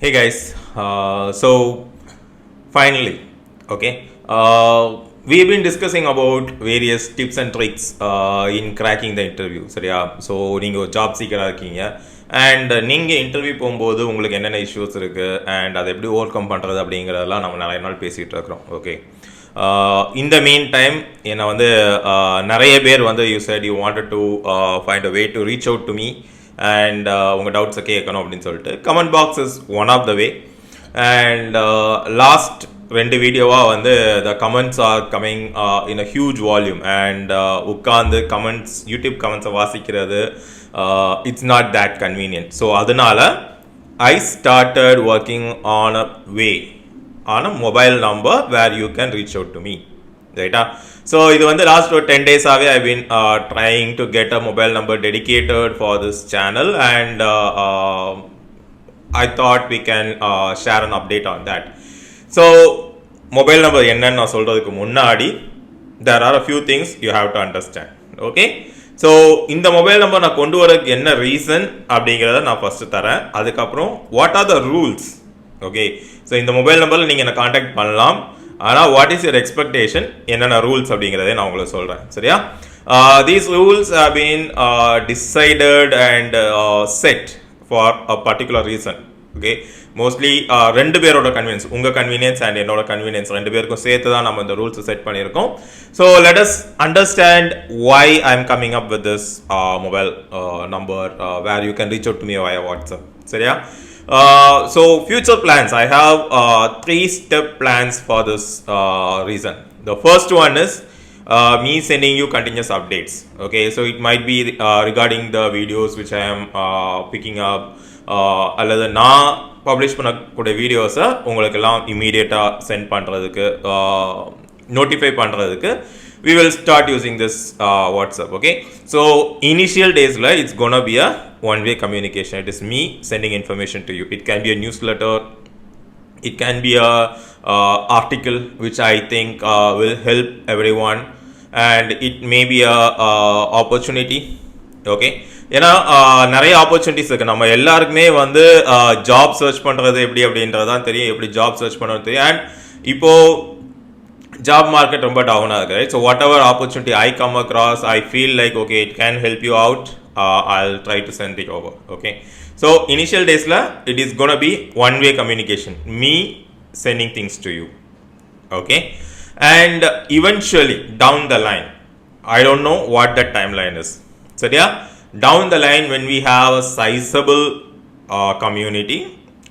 Hey guys, so finally, okay, we've been discussing about various tips and tricks in cracking the interview. சரியா? So நீங்கள் ஒரு job சீக்கராக இருக்கீங்க and நீங்கள் interview போகும்போது உங்களுக்கு என்னென்ன இஷ்யூஸ் இருக்குது அண்ட் அதை எப்படி ஓவர் கம் பண்ணுறது அப்படிங்கிறதெல்லாம் நம்ம நிறைய நாள் பேசிகிட்டு இருக்கிறோம். ஓகே, இந்த மீன் டைம் என்னை வந்து நிறைய பேர் வந்து you said you wanted to find a way to reach out to me and உங்கள் டவுட்ஸை கேட்கணும் அப்படின்னு சொல்லிட்டு comment box is one of the way and last 2 வீடியோவாக வந்து the comments are coming in a huge volume and உட்காந்து comments YouTube கமெண்ட்ஸை வாசிக்கிறது it's not that convenient. So அதனால I started working on a way on a mobile number where you can reach out to me. ரைட்டா? So இது வந்து last ஒரு 10 days-ஆகவே I been trying to get a mobile number dedicated for this channel and I thought we can share an update on that. So mobile number என்னன்னு நான் சொல்கிறதுக்கு முன்னாடி there are a few things you have to understand. Okay, so இந்த mobile number நான் கொண்டு வரதுக்கு என்ன reason அப்படிங்கிறத நான் ஃபஸ்ட்டு தரேன். அதுக்கப்புறம் what are the rules. Okay, so இந்த மொபைல் நம்பரில் நீங்கள் என்னை காண்டாக்ட் பண்ணலாம், ஆனால் வாட் இஸ் யுவர் எக்ஸ்பெக்டேஷன், என்னென்ன ரூல்ஸ் அப்படிங்கிறதே நான் உங்களுக்கு சொல்கிறேன். சரியா? These rules have been decided and set for a particular reason. Okay, mostly 2 பேரோட கன்வீனியன்ஸ், உங்கள் கன்வீனியன்ஸ் அண்ட் என்னோட கன்வீனியன்ஸ் 2 பேருக்கும் சேர்த்து தான் நம்ம இந்த ரூல்ஸ் செட் பண்ணியிருக்கோம். So let us understand why I am coming up with this mobile number where you can reach out to me via WhatsApp. சரியா? So future plans, I have 3-step plans for this reason. The first one is me sending you continuous updates. Okay, so it might be regarding the videos which I am picking up அல்லது நான் publish பண்ணக்கூடிய வீடியோஸை உங்களுக்கெல்லாம் இமீடியட்டாக send பண்ணுறதுக்கு notify பண்ணுறதுக்கு we will start using this WhatsApp. Okay, so initial days la it's gonna be a one-way communication. It is me sending information to you. It can be a newsletter, it can be a article which I think will help everyone, and it may be a opportunity. Okay, ஏன்னா நிறைய opportunities இருக்குது. நம்ம எல்லாருக்குமே வந்து job search பண்ணுறது எப்படி அப்படின்றதான் தெரியும், எப்படி ஜாப் சர்ச் பண்ணுறது தெரியும். அண்ட் இப்போது job market ரொம்ப டவுனாக இருக்குது. Right? So what ever opportunity I come across, I feel like okay it can help you out, I'll try to send it over. Okay, so initial days la it is gonna be one way communication, me sending things to you. Okay, and eventually down the line, I don't know what that timeline is. So yeah, down the line when we have a sizable community,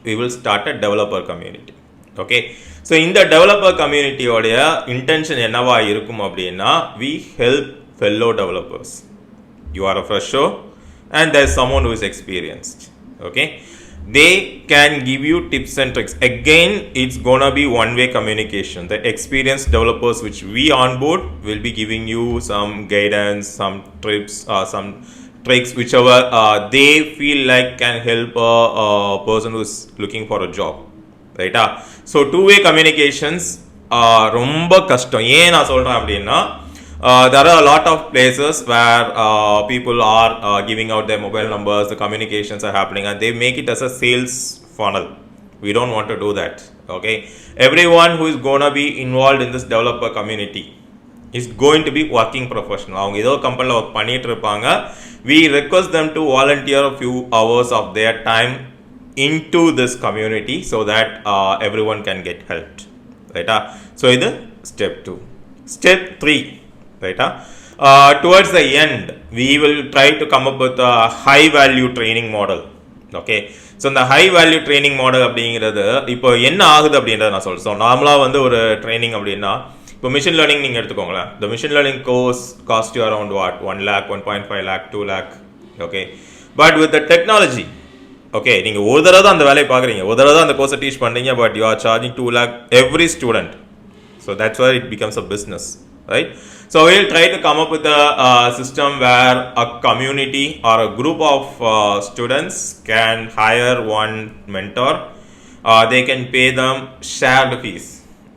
we will start a developer community. Okay, so இந்த developer கம்யூனிட்டியோடைய intention என்னவா இருக்கும் அப்படின்னா we help fellow developers. You are a fresher and there is someone who is experienced. Okay, they can give you tips and tricks. Again, it's gonna be one-way communication. The experienced developers which we onboard will be giving you some guidance, some tips, some tricks, whichever they feel like can help a person who is looking for a job. ரைட்டா? So 2-way communications ரொம்ப கஷ்டம். ஏன் நான் சொல்கிறேன் அப்படின்னா there are a lot of places where people are giving out their mobile numbers, the communications are happening and they make it as a sales funnel. We don't want to do that. Okay, everyone who is going to be involved in this developer community is going to be working professional. அவங்க ஏதோ கம்பெனியில் work பண்ணிட்டு இருப்பாங்க. We request them to volunteer a few hours of their time into this community so that everyone can get helped. Right? So இது step 2. Step 3. Right? Towards the end we will try to come up with a high value training model. Okay, so இந்த high value training model அப்படிங்கிறது இப்போ என்ன ஆகுது அப்படின்றத நான் சொல்றேன். So நார்மலாக வந்து ஒரு ட்ரைனிங் அப்படின்னா இப்போ மிஷின் லேர்னிங் நீங்கள் எடுத்துக்கோங்களேன். the machine learning course cost you around what 1 lakh, 1.5 lakh, 2 lakh. Okay, but with the technology, okay, நீங்கள் ஒரு தடவை தான் அந்த வேலையை பார்க்குறீங்க, ஒரு தடவை தான் அந்த கோர்ஸை டீச் பண்ணுறீங்க, but you are charging 2 lakh every student. So that's where it becomes a business, right? So we'll try to come up with a system where a community or a group of students can hire one mentor. They can pay them shared fees.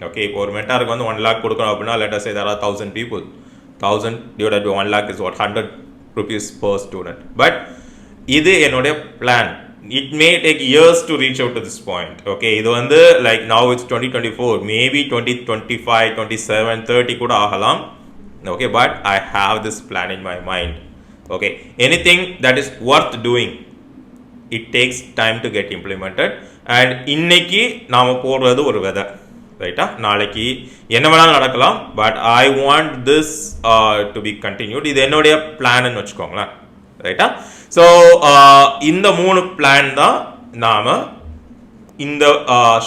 Okay, இப்போ ஒரு மென்டாருக்கு வந்து 1 lakh கொடுக்கணும் அப்படின்னா let us say there are 1000 people. 1000 divided by 1 lakh is what 100 rupees per student. But இது என்னுடைய plan. it may take years to reach out to this point. Okay, இது வந்து like now it's 2024, maybe 2025, 27, 30 கூட ஆகலாம். Okay, but I have this plan in my mind. Okay, anything that is worth doing, it takes time to get implemented. And இன்னைக்கு நாம போடுறது ஒரு வெதை, ரைட்டா? நாளைக்கு என்ன வேணாலும் நடக்கலாம், but I want this to be continued. இது என்னுடைய பிளான்னு வச்சுக்கோங்களேன், ரைட்டா? ஸோ இந்த 3 பிளான் தான் நாம இந்த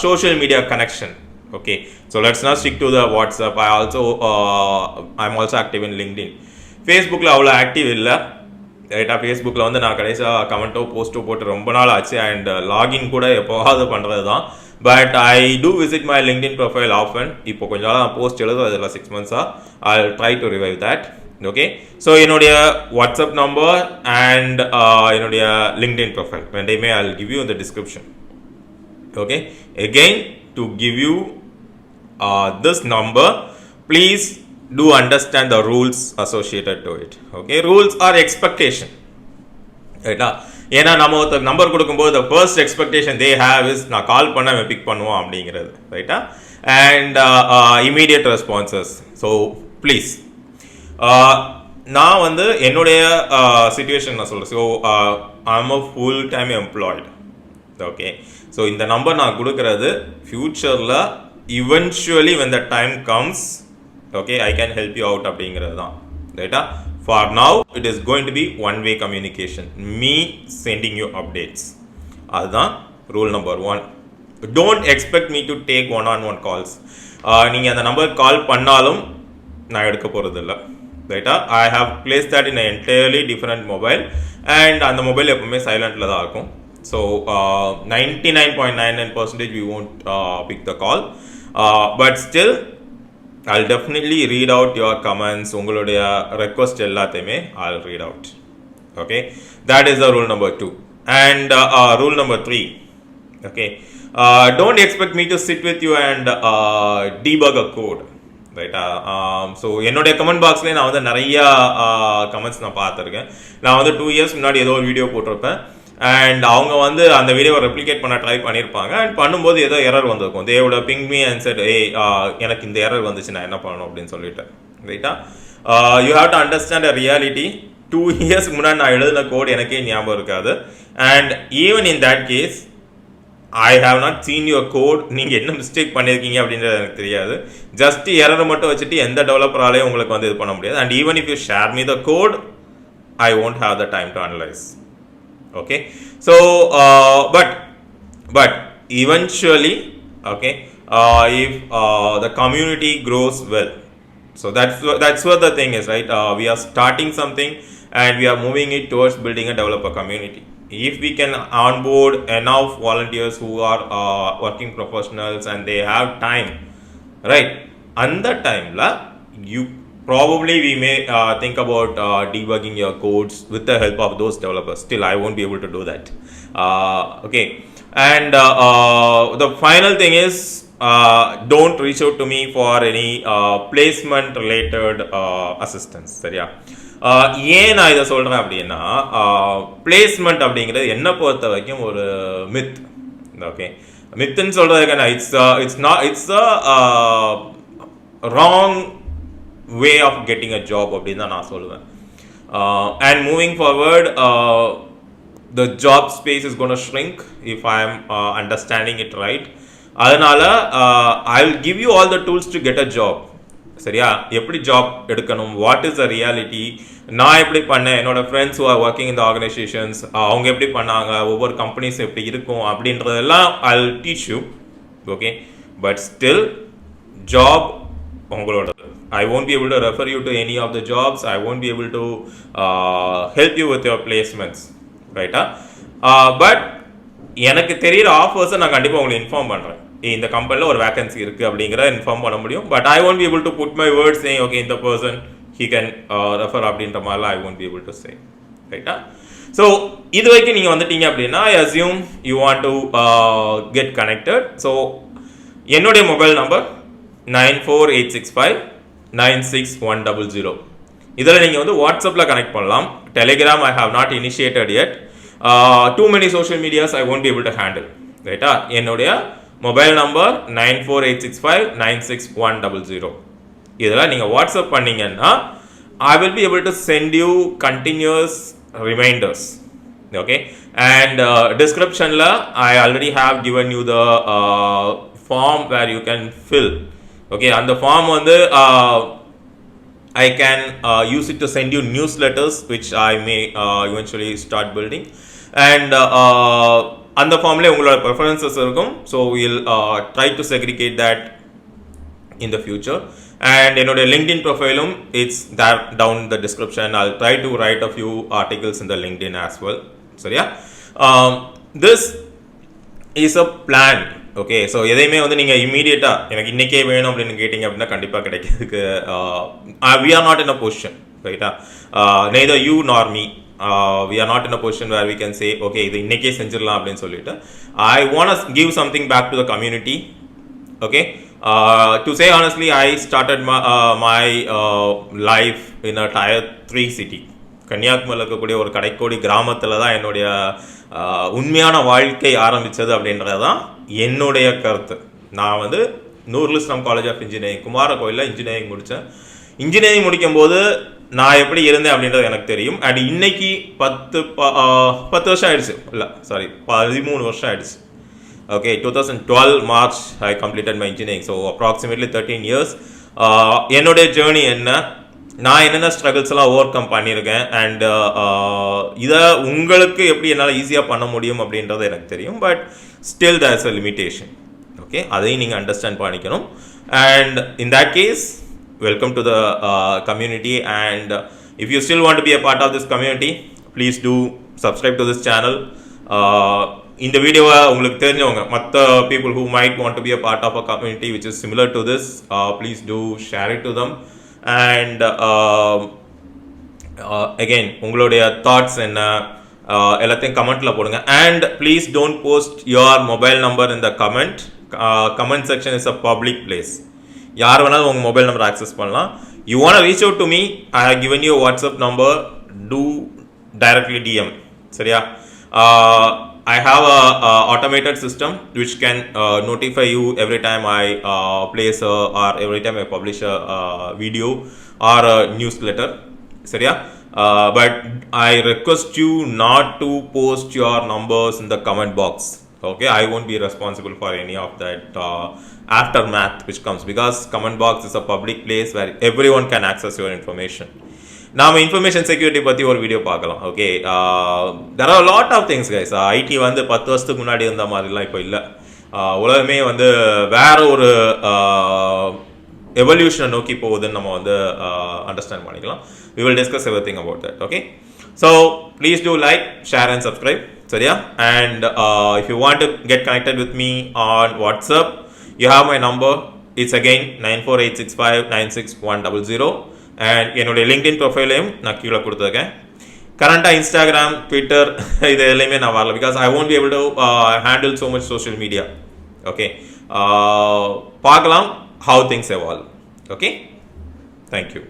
social media connection. Okay, so let's not stick to the WhatsApp. I am also active in LinkedIn. ஃபேஸ்புக்கில் அவ்வளோ ஆக்டிவ் இல்லை, ரைட்டா? ஃபேஸ்புக்கில் வந்து நான் கடைசியாக கமெண்ட்டோ போஸ்ட்டோ போட்டு ரொம்ப நாள் ஆச்சு. அண்ட் லாகின் கூட எப்போவாது பண்ணுறது தான். But I do visit my LinkedIn profile often. இப்போ கொஞ்ச நாள் நான் போஸ்ட் எழுதும், அதில் 6 months I try to revive that. Okay, so என்னுடைய வாட்ஸ்அப் நம்பர் அண்ட் என்னுடைய லிங்க்டின் ப்ரொஃபைல் ரெண்டையுமே ஐ வில் கிவ் யூ இந்த description. Okay, again to give you this number, please do understand the rules associated to it. Okay, rules are expectation, ரைட்டா? ஏன்னா நம்ம ஒரு number கொடுக்கும்போது the first expectation they have is நான் கால் பண்ண big பண்ணுவோம் அப்படிங்கிறது, ரைட்டா? And immediate responses. So please, நான் வந்து என்னுடைய சிச்சுவேஷன் நான் சொல்கிறேன். So I am a full time employed. Okay, so இந்த நம்பர் நான் கொடுக்கறது ஃப்யூச்சரில் eventually when the time comes, okay, I can help you out அப்படிங்கிறது தான், ரைட்டா? For now it is going to be one way communication, me sending you updates. அதுதான் rule number 1. Don't expect me to take one-on-one calls. நீங்கள் அந்த number call பண்ணாலும் நான் எடுக்க போகிறது இல்லை, ரைட்டா? I have placed that in an entirely different mobile, and அந்த மொபைல் எப்பவுமே சைலண்டில் தான் இருக்கும். So 99.99% we won't pick the call. But still I'll definitely read out your comments, உங்களுடைய request எல்லாத்தையுமே I'll read out. Okay, that is the rule number 2. And rule number 3, okay, don't expect me to sit with you and debug a code, ரைட்டா? So என்னுடைய comment பாக்ஸ்லேயே நான் வந்து நிறையா comments நான் பார்த்துருக்கேன். நான் வந்து 2 years முன்னாடி ஏதோ ஒரு வீடியோ போட்டிருப்பேன், அண்ட் அவங்க வந்து அந்த வீடியோவை ரெப்ளிகேட் பண்ண ட்ரை பண்ணியிருப்பாங்க. அண்ட் பண்ணும்போது ஏதோ எரர் வந்திருக்கும். தேவோட பிங் மீ அண்ட் செட், எனக்கு இந்த எரர் வந்துச்சு, நான் என்ன பண்ணணும் அப்படின்னு சொல்லிட்டு, ரைட்டா? You have to understand a reality. 2 years முன்னாடி நான் எழுதின கோட் எனக்கே ஞாபகம் இருக்காது. And even in that case I have not seen your code. நீங்கள் என்ன மிஸ்டேக் பண்ணியிருக்கீங்க அப்படின்றது எனக்கு தெரியாது. ஜஸ்ட் எரரை மட்டும் வச்சுட்டு எந்த டெவலப்பராலையும் உங்களுக்கு வந்து இது பண்ண முடியாது. And even if you share me the code, I won't have the time to analyze. Okay, so but eventually, okay, if the community grows well, so that's what the thing is, right? We are starting something and we are moving it towards building a developer community. If we can onboard enough volunteers who are working professionals and they have time, right? And that time la you probably we may think about debugging your codes with the help of those developers. Still I won't be able to do that. Okay, and the final thing is, don't reach out to me for any placement related assistance. சரியா? ஏன் நான் இதை சொல்கிறேன் அப்படின்னா, placement அப்படிங்கிறது என்ன பொறுத்த வரைக்கும் ஒரு மித். ஓகே, மித்துன்னு சொல்கிறதுக்கான it's wrong way of getting a job அப்படின்னு தான் நான் சொல்லுவேன். And moving forward, the job space is going to shrink if I am understanding it right. அதனால I will give you all the tools to get a job. சரியா? எப்படி job எடுக்கணும், what is the reality, நான் எப்படி பண்ணேன், என்னோட friends who are working in the organisations அவங்க எப்படி பண்ணாங்க, ஒவ்வொரு கம்பெனிஸ் எப்படி இருக்கும் அப்படின்றதெல்லாம் I will teach you. Okay, but still job உங்களோட. I won't be able to refer you to any of the jobs. I won't be able to help you with your placements, right? But எனக்கு தெரியிற ஆஃபர்ஸை நான் கண்டிப்பாக உங்களுக்கு inform பண்ணுறேன். இந்த கம்பெனியில் ஒரு வேகன்சி இருக்குது அப்படிங்கிற இன்ஃபார்ம் பண்ண முடியும். But I won't be able to put my words saying, okay, இந்த பர்சன் he can refer அப்படின்ற மாதிரிலாம் I won't be able to say, ரைட்டா? ஸோ இது வரைக்கும் நீங்கள் வந்துட்டீங்க அப்படின்னா I assume you want to get connected. So என்னுடைய மொபைல் நம்பர் 9486596100. இதில் நீங்கள் வந்து வாட்ஸ்அப்பில் கனெக்ட் பண்ணலாம். Telegram I have not initiated yet. too many social medias I won't be able to handle. ரைட்டா? என்னுடைய மொபைல் நம்பர் 9486596100. இதெல்லாம் நீங்கள் வாட்ஸ்அப் பண்ணீங்கன்னா I will be able to send you continuous reminders. Okay, and description la I already have given you the form where you can fill. Okay, and the form on the I can use it to send you newsletters which I may eventually start building, and அந்த ஃபார்ம்ல உங்களோட preferences இருக்கும். So we'll try to segregate that in the future. And என்னோட LinkedIn profileum it's that down in the description. I'll try to write a few articles in the LinkedIn as well. சரியா? This is a plan. Okay, so எதையுமே வந்து நீங்கள் இம்மீடியட்டாக எனக்கு இன்றைக்கே வேணும் அப்படின்னு கேட்டிங்க அப்படின்னா கண்டிப்பாக கிடைக்கிறதுக்கு we are not in a position, ரைட்டா? neither you nor me, we are not in a position where we can say okay இது இன்றைக்கே செஞ்சிடலாம் அப்படின்னு சொல்லிட்டு. I want to give something back to the community. Okay, to say honestly, I started my life in a tier 3 city. கன்னியாகுமரியில் இருக்கக்கூடிய ஒரு கடைக்கோடி கிராமத்தில் தான் என்னுடைய உண்மையான வாழ்க்கை ஆரம்பித்தது அப்படின்றது தான் என்னுடைய கருத்து. நான் வந்து நூருல் இஸ்லாம் காலேஜ் ஆஃப் இன்ஜினியரிங் குமார கோயிலில் இன்ஜினியரிங் முடித்தேன். இன்ஜினியரிங் முடிக்கும்போது நான் எப்படி இருந்தேன் அப்படின்றது எனக்கு தெரியும். அண்ட் இன்னைக்கு 10 வருஷம் ஆயிடுச்சு, இல்லை சாரி 13 வருஷம் ஆயிடுச்சு. Okay, 2012 March I completed my engineering, so approximately 13 years. என்னோட ஜேர்னி என்ன, நான் என்னென்ன ஸ்ட்ரகிள்ஸ் எல்லாம் ஓவர் கம் பண்ணியிருக்கேன், அண்ட் இதை உங்களுக்கு எப்படி என்னால் ஈஸியாக பண்ண முடியும் அப்படின்றது எனக்கு தெரியும். But still there is a limitation. Okay, அதையும் நீங்கள் அண்டர்ஸ்டாண்ட் பண்ணிக்கணும். And in that case welcome to the community, and if you still want to be a part of this community, please do subscribe to this channel. இந்த வீடியோவை உங்களுக்கு தெரிஞ்சவங்க மற்ற people who might want to be a part of a community which is similar to this, please do share it to them. And again உங்களுடைய thoughts என்ன எல்லாத்தையும் கமெண்ட்ல போடுங்க. and please don't post your mobile number in the comment section is a public place. யார் வேணாலும் உங்க mobile number access பண்ணலாம். you want to reach out to me, I have given you a WhatsApp number, do directly DM. சரியா? I have a automated system which can notify you every time I place or every time I publish a video or a newsletter. சரியா? But I request you not to post your numbers in the comment box. Okay, I won't be responsible for any of that aftermath which comes, because comment box is a public place where everyone can access your information. நாம் information security பற்றி ஒரு video பார்க்கலாம். Okay, there are lot of things guys. IT வந்து 10 வருஷத்துக்கு முன்னாடி இருந்த மாதிரிலாம் இப்போ இல்லை. உலகமே வந்து வேற ஒரு எவல்யூஷனை நோக்கி போகுதுன்னு நம்ம வந்து அண்டர்ஸ்டாண்ட் பண்ணிக்கலாம். we will discuss everything about that. Okay, so please do like, share and subscribe. சரியா? and if you want to get connected with me on WhatsApp, you have my number. It's again 9486596100. And என்னுடைய LinkedIn ப்ரொஃபைலையும் நான் கீழே கொடுத்துருக்கேன். கரண்ட்டாக Instagram, Twitter இது எல்லாமே நான் வரல, because I won't be able to handle so much social media. Okay, பார்க்கலாம் how things evolve. Okay, thank you.